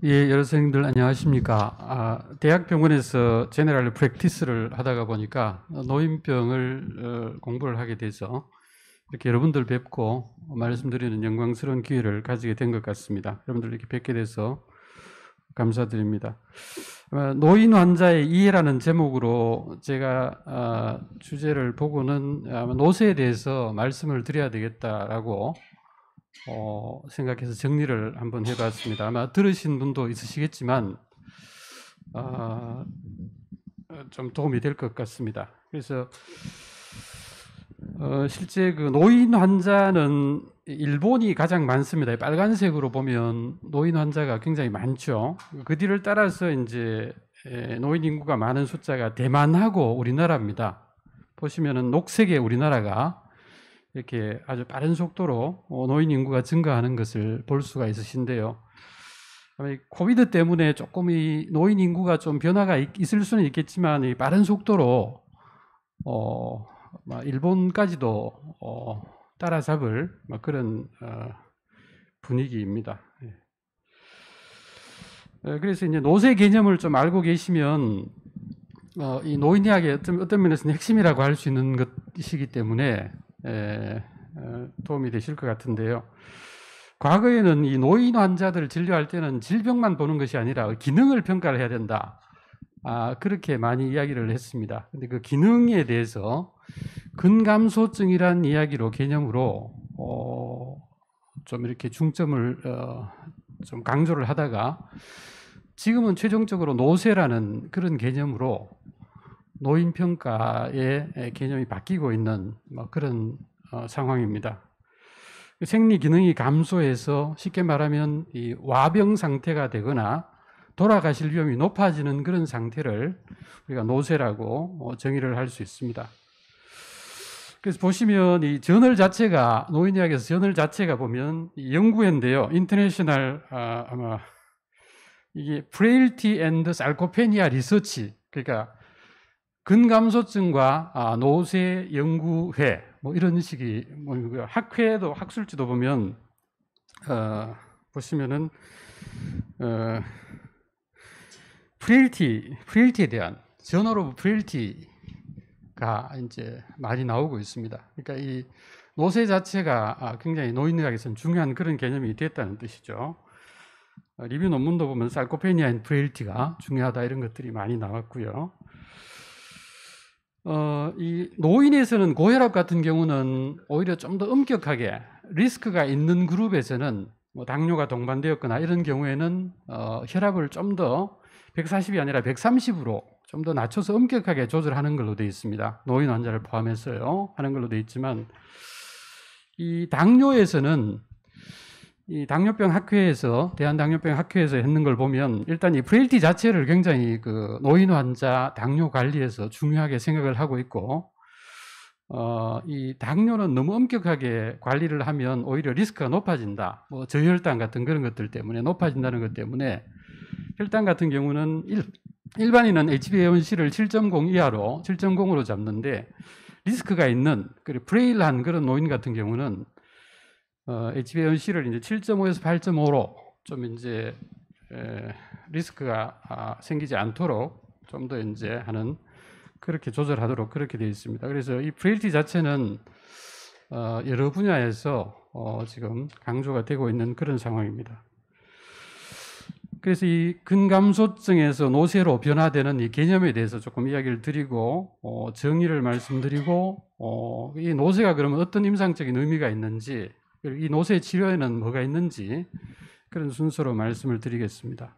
예, 여러 선생님들 안녕하십니까. 대학병원에서 제너럴 프랙티스를 하다가 보니까 노인병을 공부를 하게 돼서 이렇게 여러분들 뵙고 말씀드리는 영광스러운 기회를 가지게 된 것 같습니다. 여러분들 이렇게 뵙게 돼서 감사드립니다. 노인 환자의 이해라는 제목으로 제가 주제를 보고는 아마 노쇠에 대해서 말씀을 드려야 되겠다라고 생각해서 정리를 한번 해봤습니다. 아마 들으신 분도 있으시겠지만 좀 도움이 될 것 같습니다. 그래서 실제 그 노인 환자는 일본이 가장 많습니다. 빨간색으로 보면 노인 환자가 굉장히 많죠. 그 뒤를 따라서 이제 노인 인구가 많은 숫자가 대만하고 우리나라입니다. 보시면은 녹색의 우리나라가 이렇게 아주 빠른 속도로 노인 인구가 증가하는 것을 볼 수가 있으신데요. 코비드 때문에 조금 이 노인 인구가 좀 변화가 있을 수는 있겠지만 이 빠른 속도로 일본까지도 따라잡을 그런 분위기입니다. 그래서 이제 노쇠 개념을 좀 알고 계시면 이 노인의학의 어떤 면에서는 핵심이라고 할 수 있는 것이기 때문에 도움이 되실 것 같은데요. 과거에는 이 노인 환자들을 진료할 때는 질병만 보는 것이 아니라 기능을 평가를 해야 된다. 그렇게 많이 이야기를 했습니다. 근데 그 기능에 대해서 근감소증이란 이야기로 개념으로 좀 이렇게 중점을 좀 강조를 하다가 지금은 최종적으로 노쇠라는 그런 개념으로 노인 평가의 개념이 바뀌고 있는 그런 상황입니다. 생리 기능이 감소해서 쉽게 말하면 이 와병 상태가 되거나 돌아가실 위험이 높아지는 그런 상태를 우리가 노쇠라고 정의를 할 수 있습니다. 그래서 보시면 이 저널 자체가 노인의학에서 저널 자체가 보면 연구회인데요. 인터내셔널 아마 이게 Frailty and Sarcopenia Research, 그러니까 근감소증과 노쇠 연구회 이런 식이 학회도 학술지도 보면 보시면은 프레일티에 대한 저널 오브 프레일티가 이제 많이 나오고 있습니다. 그러니까 이 노쇠 자체가 굉장히 노인의학에서는 중요한 그런 개념이 됐다는 뜻이죠. 리뷰 논문도 보면 sarcopenia and frailty가 중요하다 이런 것들이 많이 나왔고요. 이 노인에서는 고혈압 같은 경우는 오히려 좀 더 엄격하게 리스크가 있는 그룹에서는 당뇨가 동반되었거나 이런 경우에는 혈압을 좀 더 140이 아니라 130으로 좀 더 낮춰서 엄격하게 조절하는 걸로 되어 있습니다. 노인 환자를 포함해서요 하는 걸로 되어 있지만 이 당뇨에서는 이 당뇨병 학회에서 대한당뇨병 학회에서 했는 걸 보면 일단 이 프레일티 자체를 굉장히 그 노인 환자 당뇨 관리에서 중요하게 생각을 하고 있고 이 당뇨는 너무 엄격하게 관리를 하면 오히려 리스크가 높아진다. 저혈당 같은 그런 것들 때문에 높아진다는 것 때문에 혈당 같은 경우는 일반인은 HbA1c를 7.0 이하로 7.0으로 잡는데 리스크가 있는 그리고 프레일한 그런 노인 같은 경우는 HbA1c를 이제 7.5에서 8.5로 좀 이제 리스크가 생기지 않도록 좀 더 이제 하는 그렇게 조절하도록 그렇게 되어 있습니다. 그래서 이 프레일티 자체는 여러 분야에서 지금 강조가 되고 있는 그런 상황입니다. 그래서 이 근감소증에서 노쇠로 변화되는 이 개념에 대해서 조금 이야기를 드리고 정의를 말씀드리고 이 노쇠가 그러면 어떤 임상적인 의미가 있는지 이 노쇠 치료에는 뭐가 있는지 그런 순서로 말씀을 드리겠습니다.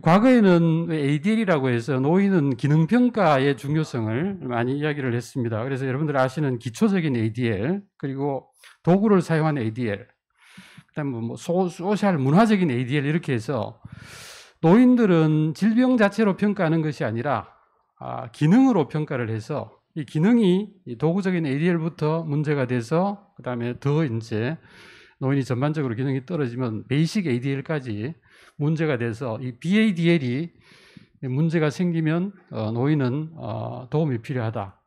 과거에는 ADL이라고 해서 노인은 기능평가의 중요성을 많이 이야기를 했습니다. 그래서 여러분들 아시는 기초적인 ADL, 그리고 도구를 사용한 ADL, 그다음에 소셜 문화적인 ADL 이렇게 해서 노인들은 질병 자체로 평가하는 것이 아니라 기능으로 평가를 해서 이 기능이 이 도구적인 ADL부터 문제가 돼서 그다음에 더 이제 노인이 전반적으로 기능이 떨어지면 베이식 ADL까지 문제가 돼서 이 BADL이 문제가 생기면 노인은 도움이 필요하다.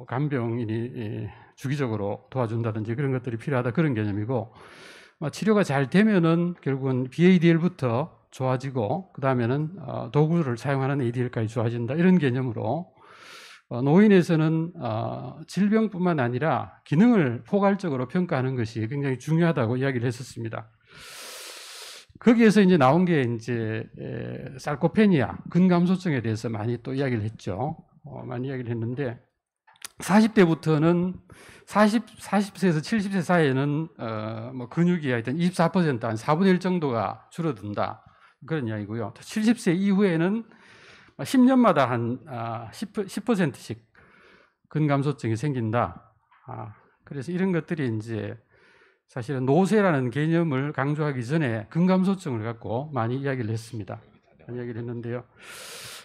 간병인이 주기적으로 도와준다든지 그런 것들이 필요하다 그런 개념이고 치료가 잘 되면은 결국은 BADL부터 좋아지고 그 다음에는 도구를 사용하는 ADL까지 좋아진다, 이런 개념으로 노인에서는 질병뿐만 아니라 기능을 포괄적으로 평가하는 것이 굉장히 중요하다고 이야기를 했었습니다. 거기에서 이제 나온 게 이제 sarcopenia, 근감소증에 대해서 많이 또 이야기를 했죠. 많이 이야기를 했는데 40대부터는 40세에서 70세 사이에는 뭐 근육이 하여튼 24%, 한 4분의 1 정도가 줄어든다, 그런 이야기고요. 70세 이후에는 10년마다 한 10%씩 근감소증이 생긴다. 그래서 이런 것들이 이제 사실은 노쇠라는 개념을 강조하기 전에 근감소증을 갖고 많이 이야기를 했습니다. 많이 이야기를 했는데요.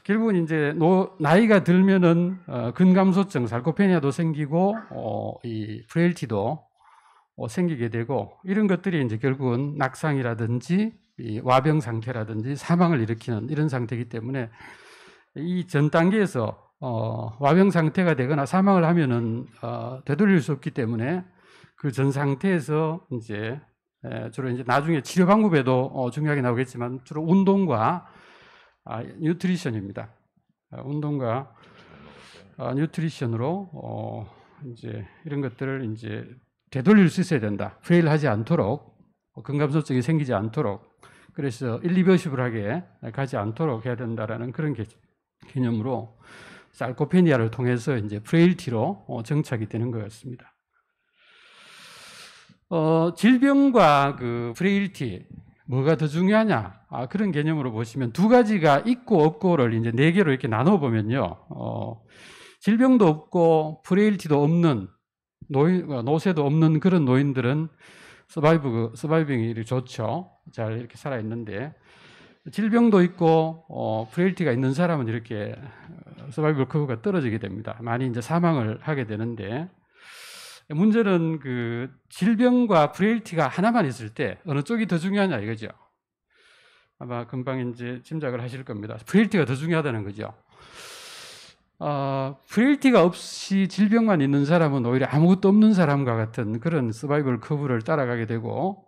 결국은 이제 나이가 들면은 근감소증, sarcopenia도 생기고 이 프레일티도 생기게 되고, 이런 것들이 이제 결국은 낙상이라든지 이 와병 상태라든지 사망을 일으키는 이런 상태이기 때문에 이 전 단계에서 와병 상태가 되거나 사망을 하면은 되돌릴 수 없기 때문에 그 전 상태에서 이제 주로 이제 나중에 치료 방법에도 중요하게 나오겠지만 주로 운동과 뉴트리션입니다. 운동과 뉴트리션으로 이제 이런 것들을 이제 되돌릴 수 있어야 된다. 프레일하지 않도록, 근감소증이 생기지 않도록, 그래서 일리버시블하게 가지 않도록 해야 된다라는 그런 개념으로 sarcopenia를 통해서 이제 프레일티로 정착이 되는 것 같습니다. 질병과 그 프레일티, 뭐가 더 중요하냐, 그런 개념으로 보시면 두 가지가 있고 없고를 이제 네 개로 이렇게 나눠 보면요, 질병도 없고 프레일티도 없는 노쇠도 없는 그런 노인들은 서바이빙이 좋죠. 잘 이렇게 살아 있는데, 질병도 있고 프레일티가 있는 사람은 이렇게 서바이벌 커브가 떨어지게 됩니다. 많이 이제 사망을 하게 되는데, 문제는 그 질병과 프레일티가 하나만 있을 때 어느 쪽이 더 중요하냐 이거죠. 아마 금방 이제 짐작을 하실 겁니다. 프레일티가 더 중요하다는 거죠. 프레일티가 없이 질병만 있는 사람은 오히려 아무것도 없는 사람과 같은 그런 서바이벌 커브를 따라가게 되고,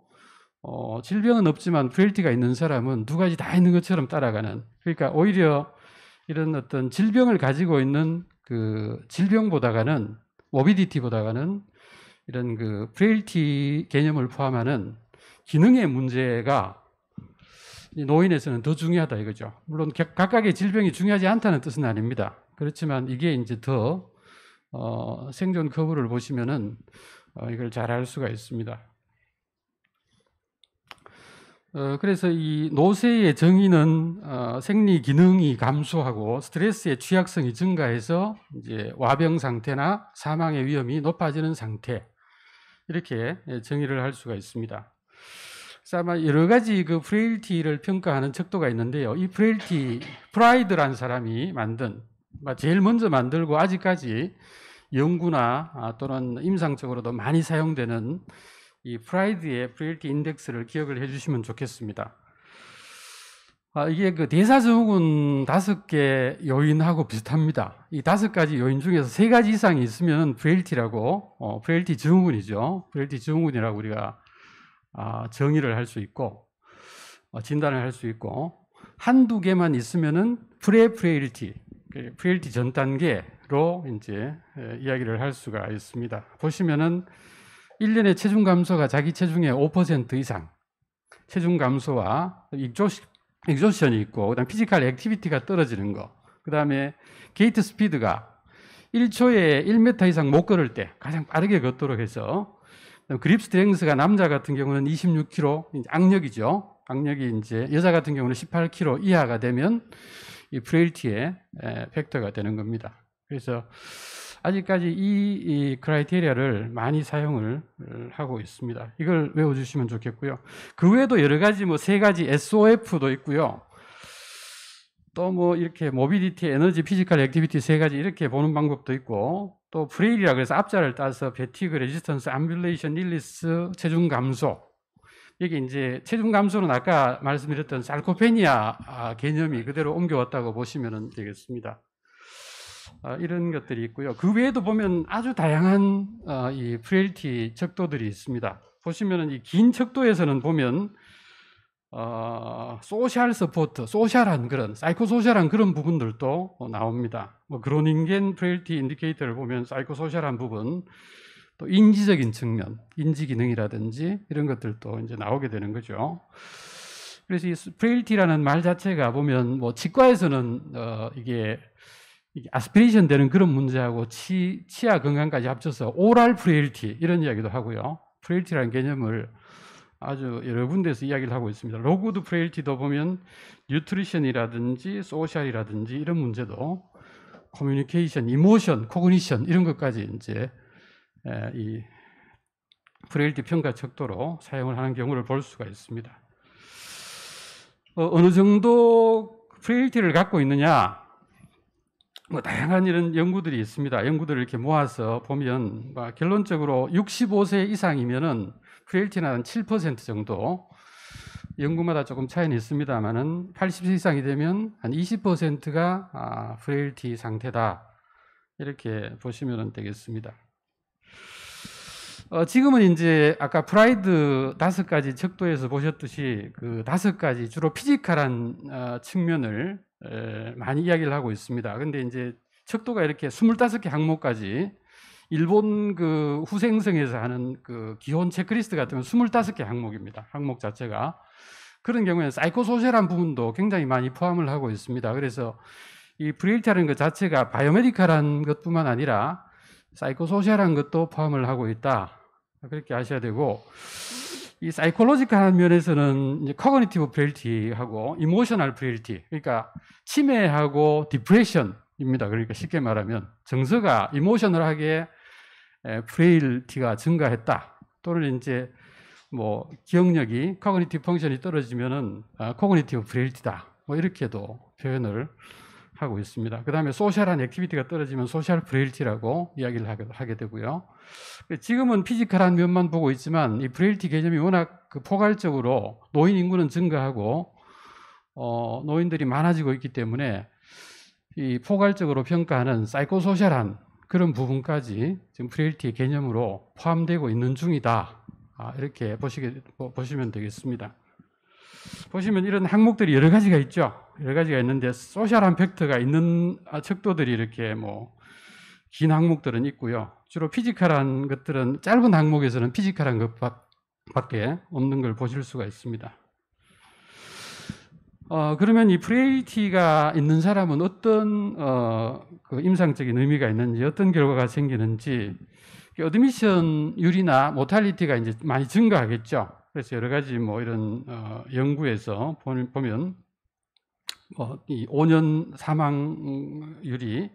질병은 없지만 프레일티가 있는 사람은 두 가지 다 있는 것처럼 따라가는, 그러니까 오히려 이런 어떤 질병을 가지고 있는 그 질병보다가는, 모비디티보다가는 이런 그 프레일티 개념을 포함하는 기능의 문제가 노인에서는 더 중요하다 이거죠. 물론 각각의 질병이 중요하지 않다는 뜻은 아닙니다. 그렇지만 이게 이제 더 생존 커브를 보시면은 이걸 잘 알 수가 있습니다. 그래서 이 노쇠의 정의는 생리 기능이 감소하고 스트레스의 취약성이 증가해서 이제 와병 상태나 사망의 위험이 높아지는 상태, 이렇게 정의를 할 수가 있습니다. 그래서 아마 여러 가지 그 프레일티를 평가하는 척도가 있는데요. 이 프레일티, 프라이드라는 사람이 만든, 제일 먼저 만들고 아직까지 연구나 또는 임상적으로도 많이 사용되는 이 프라이드의 프레일티 인덱스를 기억을 해주시면 좋겠습니다. 이게 그 대사증후군 5개 요인하고 비슷합니다. 이 5가지 요인 중에서 3가지 이상이 있으면 프레일티라고, 프레일티 증후군이죠. 프레일티 증후군이라고 우리가 정의를 할 수 있고, 진단을 할 수 있고, 한두 개만 있으면은 프레프레일티, 프레일티 전 단계로 이제 이야기를 할 수가 있습니다. 보시면은 1년에 체중 감소가 자기 체중의 5% 이상, 체중 감소와 익조션이 있고, 그다음 피지컬 액티비티가 떨어지는 거, 그다음에 게이트 스피드가 1초에 1m 이상 못 걸을 때 가장 빠르게 걷도록 해서, 그립 스트렝스가 남자 같은 경우는 26kg, 악력이죠. 악력이 이제 여자 같은 경우는 18kg 이하가 되면 이 프레일티의 팩터가 되는 겁니다. 그래서 아직까지 이 크라이테리아를 많이 사용을 하고 있습니다. 이걸 외워주시면 좋겠고요. 그 외에도 여러 가지 3가지 SOF도 있고요. 또 이렇게 모비디티, 에너지, 피지컬 액티비티 3가지 이렇게 보는 방법도 있고, 또 프레일이라 그래서 앞자를 따서 베티그, 레지스턴스, 암뷸레이션, 릴리스, 체중 감소. 여기 이제 체중 감소는 아까 말씀드렸던 sarcopenia 개념이 그대로 옮겨왔다고 보시면 되겠습니다. 이런 것들이 있고요. 그 외에도 보면 아주 다양한 이 프레일티 척도들이 있습니다. 보시면은 이 긴 척도에서는 보면 소셜 서포트, 소셜한 그런 사이코소셜한 그런 부분들도 나옵니다. 뭐 그로닝겐 프레일티 인디케이터를 보면 사이코소셜한 부분, 또 인지적인 측면, 인지 기능이라든지 이런 것들도 이제 나오게 되는 거죠. 그래서 이 프레일티라는 말 자체가 보면 뭐 치과에서는 이게 아스피레이션 되는 그런 문제하고 치아 건강까지 합쳐서 오랄 프레일티 이런 이야기도 하고요. 프레일티라는 개념을 아주 여러 군데에서 이야기를 하고 있습니다. 로그드 프레일티도 보면 뉴트리션이라든지 소셜이라든지 이런 문제도 커뮤니케이션, 이모션, 코그니션 이런 것까지 이제 이 프레일티 평가 척도로 사용을 하는 경우를 볼 수가 있습니다. 어느 정도 프레일티를 갖고 있느냐? 뭐 다양한 이런 연구들이 있습니다. 연구들을 이렇게 모아서 보면 결론적으로 65세 이상이면은 프레일티는 한 7% 정도, 연구마다 조금 차이는 있습니다만은 80세 이상이 되면 한 20%가 프레일티 상태다, 이렇게 보시면 되겠습니다. 지금은 이제 아까 프라이드 5가지 척도에서 보셨듯이 그 5가지 주로 피지컬한 측면을 많이 이야기를 하고 있습니다. 근데 이제 척도가 이렇게 25개 항목까지, 일본 그 후생성에서 하는 그 기본 체크리스트 같은 건 25개 항목입니다. 항목 자체가. 그런 경우에는 사이코소셜한 부분도 굉장히 많이 포함을 하고 있습니다. 그래서 이 프레일티라는 것 자체가 바이오메디컬한 것뿐만 아니라 사이코소셜한 것도 포함을 하고 있다, 그렇게 아셔야 되고, 이 사이콜로지컬한 면에서는 이제 커그니티브 프레일티하고 이모셔널 프레일티, 그러니까 치매하고 디프레션입니다. 그러니까 쉽게 말하면 정서가 이모셔널하게 프레일티가 증가했다, 또는 이제 뭐 기억력이, 커그니티브 펑션이 떨어지면은 코그니티브 프레일티다, 뭐 이렇게도 표현을 하고 있습니다. 그 다음에 소셜한 액티비티가 떨어지면 소셜 프레일티라고 이야기를 하게 되고요. 지금은 피지컬한 면만 보고 있지만 이 프레일티 개념이 워낙 그 포괄적으로 노인 인구는 증가하고 노인들이 많아지고 있기 때문에 이 포괄적으로 평가하는 사이코소셜한 그런 부분까지 지금 프레일티 개념으로 포함되고 있는 중이다, 이렇게 보시면 되겠습니다. 보시면 이런 항목들이 여러 가지가 있죠. 여러 가지가 있는데 소셜한 팩터가 있는 척도들이 이렇게 뭐 긴 항목들은 있고요. 주로 피지컬한 것들은 짧은 항목에서는 피지컬한 것밖에 없는 걸 보실 수가 있습니다. 그러면 이 프레일티가 있는 사람은 어떤 그 임상적인 의미가 있는지, 어떤 결과가 생기는지, 어드미션율이나 모탈리티가 이제 많이 증가하겠죠. 그래서 여러 가지 뭐 이런 연구에서 보면 이 5년 사망률이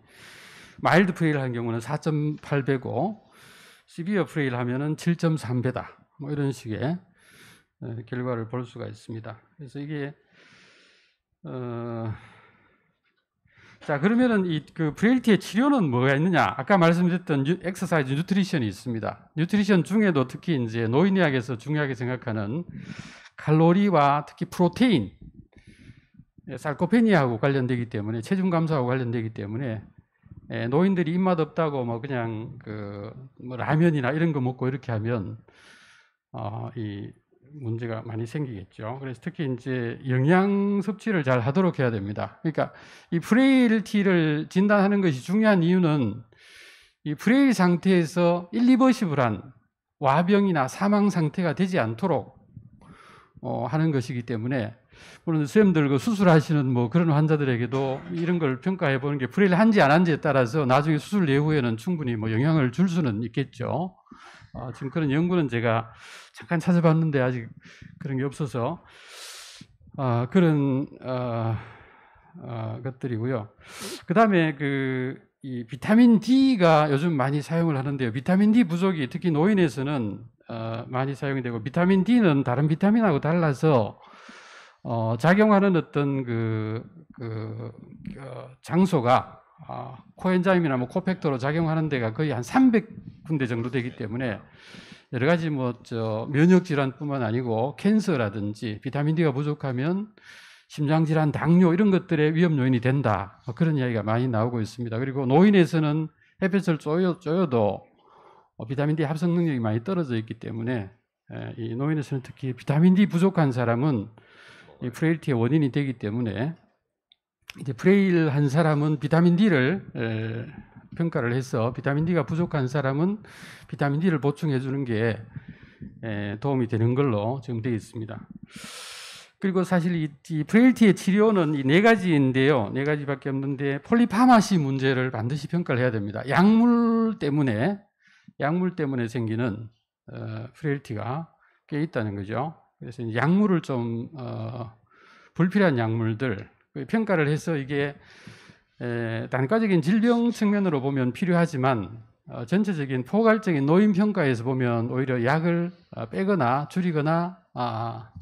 마일드 프레일 한 경우는 4.8배고 시비어 프레일 하면은 7.3배다, 뭐 이런 식의 결과를 볼 수가 있습니다. 그래서 이게 자, 그러면은 이 그 프레일티의 치료는 뭐가 있느냐? 아까 말씀드렸던 엑서사이즈 뉴트리션이 있습니다. 뉴트리션 중에도 특히 이제 노인의학에서 중요하게 생각하는 칼로리와 특히 프로테인, sar코페니아하고 관련되기 때문에, 체중 감소하고 관련되기 때문에 노인들이 입맛 없다고 뭐 그냥 그 뭐 라면이나 이런 거 먹고 이렇게 하면 이 문제가 많이 생기겠죠. 그래서 특히 이제 영양 섭취를 잘 하도록 해야 됩니다. 그러니까 이 프레일티를 진단하는 것이 중요한 이유는 이 프레일 상태에서 일리버시블한 와병이나 사망 상태가 되지 않도록 하는 것이기 때문에, 물론 선생님들 그 수술하시는 뭐 그런 환자들에게도 이런 걸 평가해 보는 게 프레일 한지 안 한지에 따라서 나중에 수술 예후에는 충분히 뭐 영향을 줄 수는 있겠죠. 지금 그런 연구는 제가 잠깐 찾아봤는데 아직 그런 게 없어서 그런 것들이고요. 그 다음에 이 비타민 D가 요즘 많이 사용을 하는데요. 비타민 D 부족이 특히 노인에서는 많이 사용이 되고, 비타민 D는 다른 비타민하고 달라서 작용하는 어떤 장소가 코엔자임이나 뭐 코팩터로 작용하는 데가 거의 한 300군데 정도 되기 때문에 여러 가지 면역 질환뿐만 아니고 캔서라든지 비타민 D가 부족하면 심장 질환, 당뇨 이런 것들의 위험 요인이 된다, 그런 이야기가 많이 나오고 있습니다. 그리고 노인에서는 햇볕을 쬐어도 비타민 D 합성 능력이 많이 떨어져 있기 때문에 이 노인에서는 특히 비타민 D 부족한 사람은 이 프레일티의 원인이 되기 때문에 이제 프레일한 사람은 비타민 D를 평가를 해서 비타민 D가 부족한 사람은 비타민 D를 보충해 주는 게 도움이 되는 걸로 지금 되어 있습니다. 그리고 사실 이 프레일티의 치료는 이 네 가지인데요. 네 가지밖에 없는데 폴리파마시 문제를 반드시 평가를 해야 됩니다. 약물 때문에 생기는 프레일티가 꽤 있다는 거죠. 그래서 이제 약물을 좀 불필요한 약물들 평가를 해서 이게 단과적인 질병 측면으로 보면 필요하지만 전체적인 포괄적인 노인 평가에서 보면 오히려 약을 빼거나 줄이거나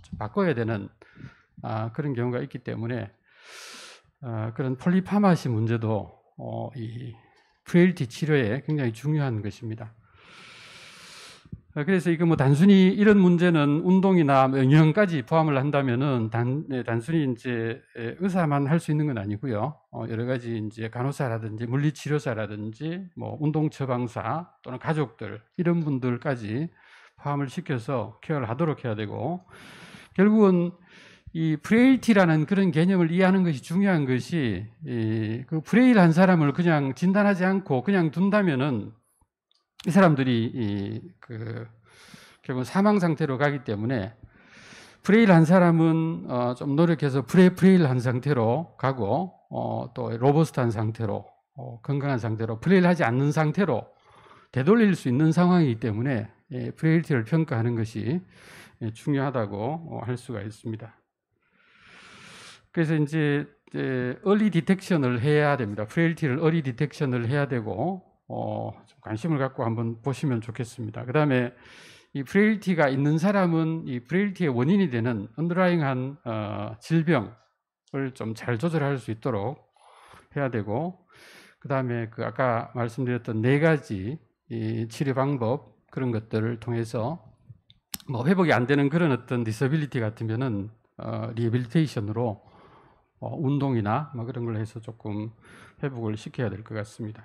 좀 바꿔야 되는 그런 경우가 있기 때문에 그런 폴리파마시 문제도 이 프레일티 치료에 굉장히 중요한 것입니다. 그래서 이거 뭐 단순히 이런 문제는 운동이나 영양까지 포함을 한다면은 단순히 이제 의사만 할 수 있는 건 아니고요. 여러 가지 이제 간호사라든지 물리치료사라든지 뭐 운동 처방사 또는 가족들 이런 분들까지 포함을 시켜서 케어를 하도록 해야 되고 결국은 이 프레일티라는 그런 개념을 이해하는 것이 중요한 것이 그 프레일한 사람을 그냥 진단하지 않고 그냥 둔다면은 이 사람들이 결국 사망 상태로 가기 때문에 프레일한 사람은 좀 노력해서 프레일한 상태로 가고 또 로버스트한 상태로 건강한 상태로 프레일하지 않는 상태로 되돌릴 수 있는 상황이기 때문에 프레일티를 평가하는 것이 중요하다고 할 수가 있습니다. 그래서 이제 얼리 디텍션을 해야 됩니다. 프레일티를 얼리 디텍션을 해야 되고 좀 관심을 갖고 한번 보시면 좋겠습니다. 그 다음에 이 프레일티가 있는 사람은 이 프레일티의 원인이 되는 언더라잉한 질병을 좀 잘 조절할 수 있도록 해야 되고 그 다음에 그 아까 말씀드렸던 네 가지 이 치료 방법 그런 것들을 통해서 뭐 회복이 안 되는 그런 어떤 디서빌리티 같으면은 리해빌리테이션으로 운동이나 뭐 그런 걸 해서 조금 회복을 시켜야 될 것 같습니다.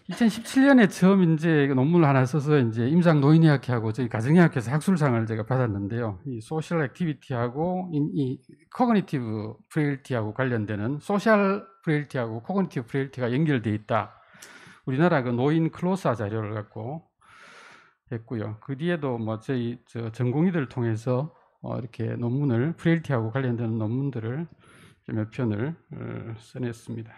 2017년에 처음 이제 논문을 하나 써서 이제 임상 노인의학회하고 저희 가정의학회에서 학술상을 제가 받았는데요. 이 소셜 액티비티하고 이 코그니티브 프레일티하고 관련되는 소셜 프레일티하고 코그니티브 프레일티가 연결되어 있다. 우리나라 그 노인 클로사 자료를 갖고 했고요. 그 뒤에도 뭐 저희 전공의들 통해서 이렇게 논문을 프레일티하고 관련되는 논문들을 몇 편을 써냈습니다.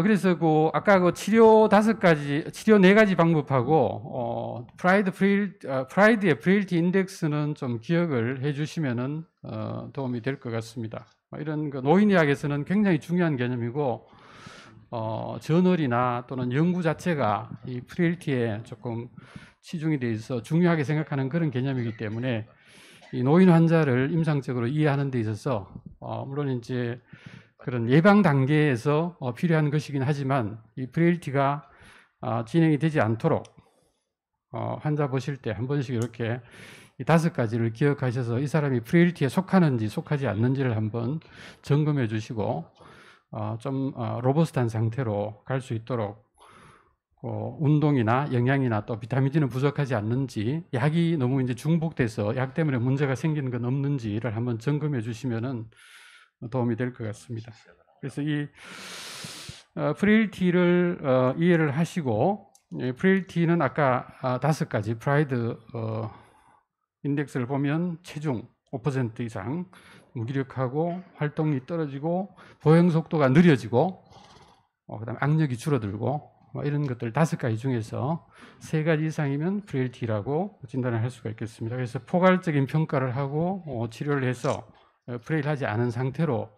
그래서 아까 그 치료 5가지, 치료 4가지 방법하고 프라이드의 프레일티 인덱스는 좀 기억을 해주시면은 도움이 될 것 같습니다. 이런 그 노인의학에서는 굉장히 중요한 개념이고 저널이나 또는 연구 자체가 이 프레일티에 조금 치중이 돼 있어 중요하게 생각하는 그런 개념이기 때문에 이 노인 환자를 임상적으로 이해하는 데 있어서 물론 이제 그런 예방 단계에서 필요한 것이긴 하지만 이 프레일티가 진행이 되지 않도록 환자 보실 때 한 번씩 이렇게 이 5가지를 기억하셔서 이 사람이 프레일티에 속하는지 속하지 않는지를 한번 점검해 주시고 좀 로버스트한 상태로 갈 수 있도록 운동이나 영양이나 또 비타민 D는 부족하지 않는지 약이 너무 이제 중복돼서 약 때문에 문제가 생기는 건 없는지를 한번 점검해 주시면은 도움이 될 것 같습니다. 그래서 이 프레일티를 이해를 하시고 프레일티는 아까 5가지 프라이드 인덱스를 보면 체중 5% 이상 무기력하고 활동이 떨어지고 보행 속도가 느려지고 그다음에 악력이 줄어들고 이런 것들 5가지 중에서 3가지 이상이면 프레일티라고 진단을 할 수가 있겠습니다. 그래서 포괄적인 평가를 하고 치료를 해서 프레일하지 않은 상태로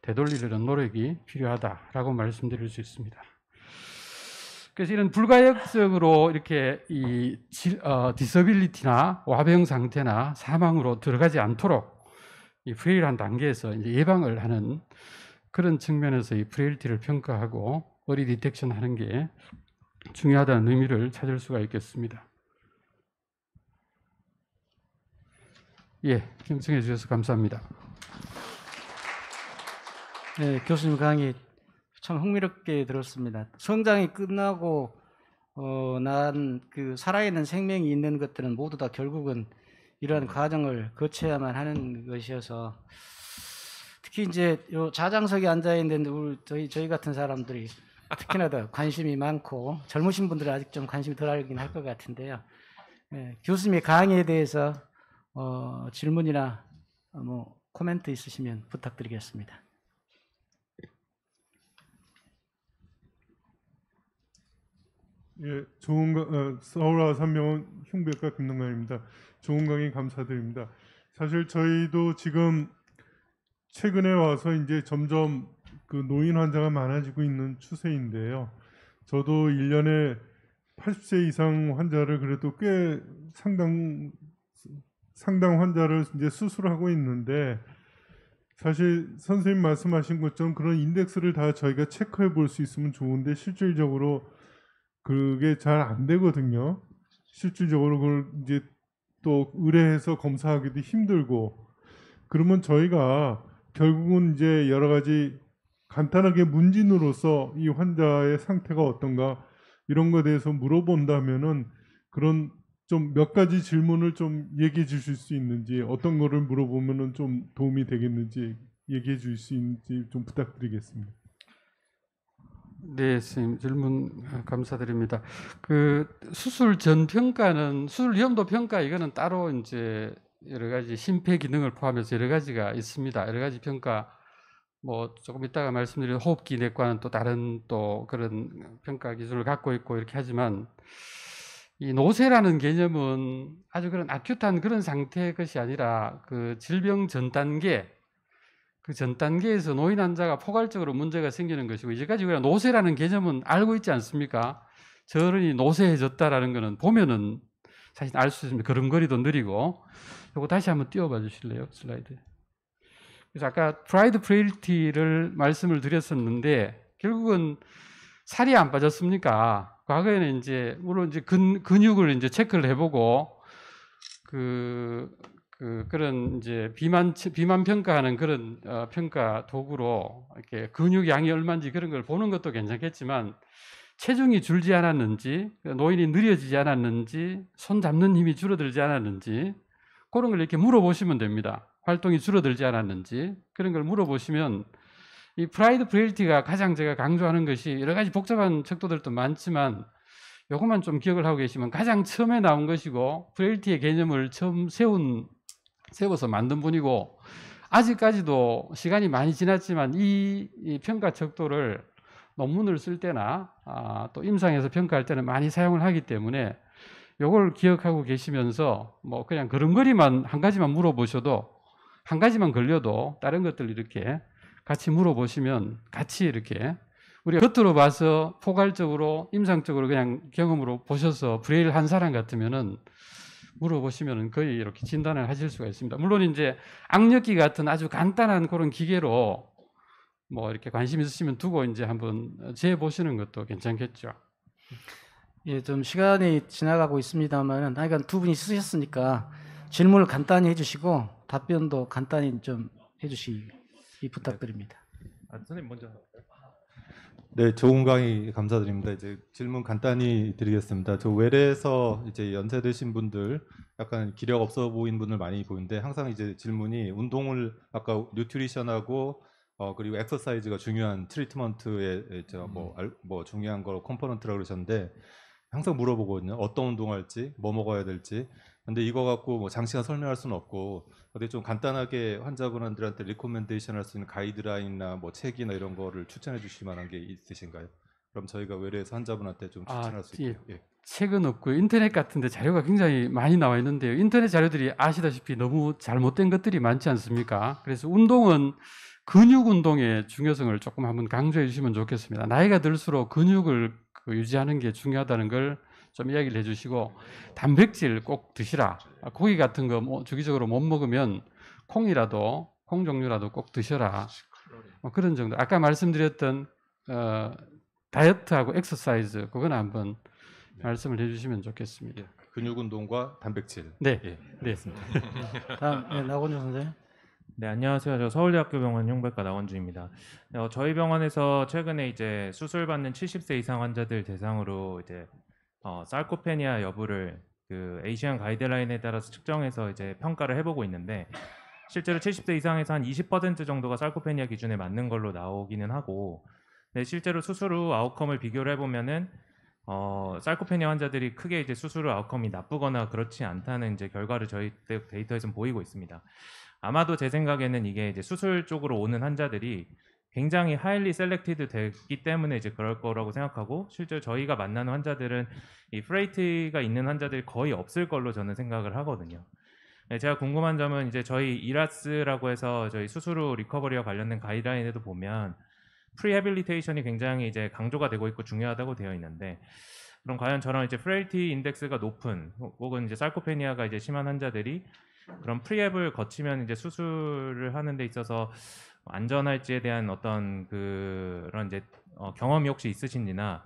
되돌리려는 노력이 필요하다라고 말씀드릴 수 있습니다. 그래서 이런 불가역적으로 이렇게 이 디서빌리티나 와병 상태나 사망으로 들어가지 않도록 이 프레일한 단계에서 이제 예방을 하는 그런 측면에서 이 프레일티를 평가하고 어리 디텍션 하는 게 중요하다는 의미를 찾을 수가 있겠습니다. 예, 경청해 주셔서 감사합니다. 네, 교수님 강의 참 흥미롭게 들었습니다. 성장이 끝나고 난 그 살아있는 생명이 있는 것들은 모두 다 결국은 이러한 과정을 거쳐야만 하는 것이어서 특히 이제 요 자장석에 앉아 있는 저희 같은 사람들이 특히나 더 관심이 많고 젊으신 분들은 아직 좀 관심이 덜하긴 할 것 같은데요. 예, 교수님의 강의에 대해서 질문이나 뭐 코멘트 있으시면 부탁드리겠습니다. 예, 서울아산병원 흉부외과 김동관입니다. 좋은 강의 감사드립니다. 사실 저희도 지금 최근에 와서 이제 점점 그 노인 환자가 많아지고 있는 추세인데요. 저도 1년에 80세 이상 환자를 그래도 꽤 상당 환자를 이제 수술하고 있는데, 사실 선생님 말씀하신 것처럼 그런 인덱스를 다 저희가 체크해 볼 수 있으면 좋은데 실질적으로 그게 잘 안 되거든요. 실질적으로 그걸 이제 또 의뢰해서 검사하기도 힘들고, 그러면 저희가 결국은 이제 여러 가지 간단하게 문진으로서 이 환자의 상태가 어떤가 이런 거에 대해서 물어본다면은 그런 좀 몇 가지 질문을 좀 얘기해 주실 수 있는지, 어떤 거를 물어보면은 좀 도움이 되겠는지 얘기해 주실 수 있는지 좀 부탁드리겠습니다. 네, 선생님 질문 감사드립니다. 그 수술 전 평가는 수술 위험도 평가 이거는 따로 이제 여러 가지 심폐 기능을 포함해서 여러 가지가 있습니다. 여러 가지 평가 뭐 조금 이따가 말씀드린 호흡기 내과는 또 다른 또 그런 평가 기준을 갖고 있고 이렇게 하지만 이 노쇠라는 개념은 아주 그런 아큐트한 그런 상태의 것이 아니라 그 질병 전 단계 그 전 단계에서 노인 환자가 포괄적으로 문제가 생기는 것이고 이제까지 우리가 노쇠라는 개념은 알고 있지 않습니까? 저 어른이 노쇠해졌다라는 것은 보면은 사실 알 수 있습니다. 걸음걸이도 느리고. 이거 다시 한번 띄워봐 주실래요? 슬라이드. 그래서 아까 프라이드 프레일티를 말씀을 드렸었는데 결국은 살이 안 빠졌습니까? 과거에는 이제 물론 이제 근육을 이제 체크를 해보고 그런 이제 비만 평가하는 그런 평가 도구로 이렇게 근육 양이 얼마인지 그런 걸 보는 것도 괜찮겠지만 체중이 줄지 않았는지 노인이 느려지지 않았는지 손 잡는 힘이 줄어들지 않았는지 그런 걸 이렇게 물어보시면 됩니다. 활동이 줄어들지 않았는지 그런 걸 물어보시면 이 프라이드 프레일티가 가장 제가 강조하는 것이 여러 가지 복잡한 척도들도 많지만 요것만 좀 기억을 하고 계시면 가장 처음에 나온 것이고 프레일티의 개념을 처음 세워서 만든 분이고 아직까지도 시간이 많이 지났지만 이 평가 척도를 논문을 쓸 때나 또 임상에서 평가할 때는 많이 사용을 하기 때문에 요걸 기억하고 계시면서 뭐 그냥 걸음걸이만 한 가지만 물어보셔도 한 가지만 걸려도 다른 것들 이렇게 같이 물어보시면 같이 이렇게 우리가 겉으로 봐서 포괄적으로 임상적으로 그냥 경험으로 보셔서 브레일 한 사람 같으면은 물어보시면은 거의 이렇게 진단을 하실 수가 있습니다. 물론 이제 악력기 같은 아주 간단한 그런 기계로 뭐 이렇게 관심 있으시면 두고 이제 한번 재 보시는 것도 괜찮겠죠. 예, 좀 시간이 지나가고 있습니다만은 그러니까 두 분이 쓰셨으니까 질문을 간단히 해주시고 답변도 간단히 좀 해주시기 부탁드립니다. 선생님 먼저. 네, 좋은 강의 감사드립니다. 이제 질문 간단히 드리겠습니다. 저 외래에서 이제 연세 드신 분들, 약간 기력 없어 보이는 분들 많이 보이는데 항상 이제 질문이 운동을 아까 뉴트리션하고 그리고 엑서사이즈가 중요한 트리트먼트에 뭐 중요한 거 컴포넌트라고 그러셨는데 항상 물어보거든요. 어떤 운동할지, 뭐 먹어야 될지. 근데 이거 갖고 뭐 장시간 설명할 수는 없고 어디 좀 간단하게 환자분들한테 리코멘데이션 할 수 있는 가이드라인이나 뭐 책이나 이런 거를 추천해 주실 만한 게 있으신가요? 그럼 저희가 외래에서 환자분한테 좀 추천할 수 있게. 예. 책은 없고요. 인터넷 같은데 자료가 굉장히 많이 나와 있는데요. 인터넷 자료들이 아시다시피 너무 잘못된 것들이 많지 않습니까? 그래서 운동은 근육 운동의 중요성을 조금 한번 강조해 주시면 좋겠습니다. 나이가 들수록 근육을 유지하는 게 중요하다는 걸 좀 이야기를 해주시고 단백질 꼭 드시라. 고기 같은 거 주기적으로 못 먹으면 콩 종류라도 꼭 드셔라. 그런 정도. 아까 말씀드렸던 다이어트하고 엑서사이즈 그건 한번 말씀을 해주시면 좋겠습니다. 예. 근육 운동과 단백질. 네, 예, 네. 다음 나건주 선생님. 네, 안녕하세요. 저 서울대학교 병원 흉부외과 나원주입니다. 저희 병원에서 최근에 이제 수술 받는 70세 이상 환자들 대상으로 이제 sarcopenia 여부를 그 ASEAN 가이드라인에 따라서 측정해서 이제 평가를 해보고 있는데 실제로 70세 이상에서 한 20% 정도가 sarcopenia 기준에 맞는 걸로 나오기는 하고, 근데 실제로 수술 후 아웃컴을 비교를 해보면은 sarcopenia 환자들이 크게 이제 수술 후 아웃컴이 나쁘거나 그렇지 않다는 이제 결과를 저희 데이터에서는 보이고 있습니다. 아마도 제 생각에는 이게 이제 수술 쪽으로 오는 환자들이 굉장히 highly selected 되기 때문에 이제 그럴 거라고 생각하고, 실제로 저희가 만나는 환자들은 이 프레이트가 있는 환자들이 거의 없을 걸로 저는 생각을 하거든요. 네, 제가 궁금한 점은 이제 저희 이라스라고 해서 저희 수술 후 리커버리와 관련된 가이드라인에도 보면 프리해빌리테이션이 굉장히 이제 강조가 되고 있고 중요하다고 되어 있는데, 그럼 과연 저런 이제 프레일티 인덱스가 높은 혹은 이제 sarcopenia가 이제 심한 환자들이 그런 프리앱을 거치면 이제 수술을 하는 데 있어서 안전할지에 대한 어떤 그런 이제 경험이 혹시 있으신지나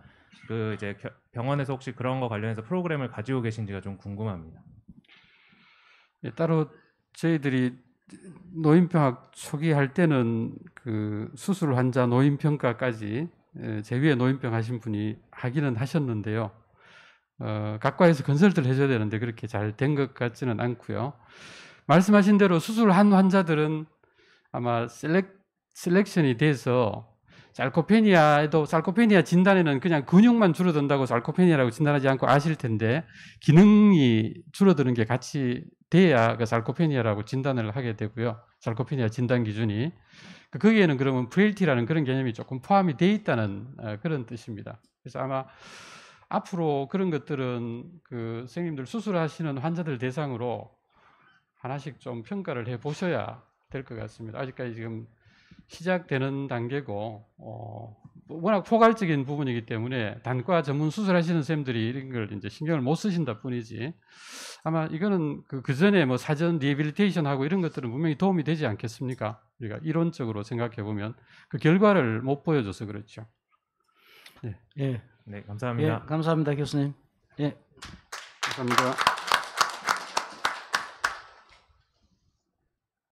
그 이제 병원에서 혹시 그런 거 관련해서 프로그램을 가지고 계신지가 좀 궁금합니다. 예, 따로 저희들이 노인평학 초기 할 때는 그 수술 환자 노인평가까지 제 위에 노인평 하신 분이 하기는 하셨는데요. 각과에서 컨설트를 해줘야 되는데 그렇게 잘 된 것 같지는 않고요. 말씀하신 대로 수술한 환자들은 아마 셀렉션이 돼서 sarcopenia에도 sarcopenia 진단에는 그냥 근육만 줄어든다고 sarcopenia라고 진단하지 않고 아실 텐데 기능이 줄어드는 게 같이 돼야 그 sarcopenia라고 진단을 하게 되고요. sarcopenia 진단 기준이 거기에는 그러면 frailty라는 그런 개념이 조금 포함이 돼 있다는 그런 뜻입니다. 그래서 아마 앞으로 그런 것들은 그 선생님들 수술하시는 환자들 대상으로 하나씩 좀 평가를 해 보셔야 될 것 같습니다. 아직까지 지금 시작되는 단계고 워낙 포괄적인 부분이기 때문에 단과 전문 수술하시는 선생님들이 이런 걸 이제 신경을 못 쓰신다 뿐이지 아마 이거는 그 전에 뭐 사전 리해빌리테이션 하고 이런 것들은 분명히 도움이 되지 않겠습니까? 우리가 이론적으로 생각해 보면 그 결과를 못 보여줘서 그렇죠. 예. 네, 감사합니다. 예, 감사합니다, 교수님. 예. 감사합니다.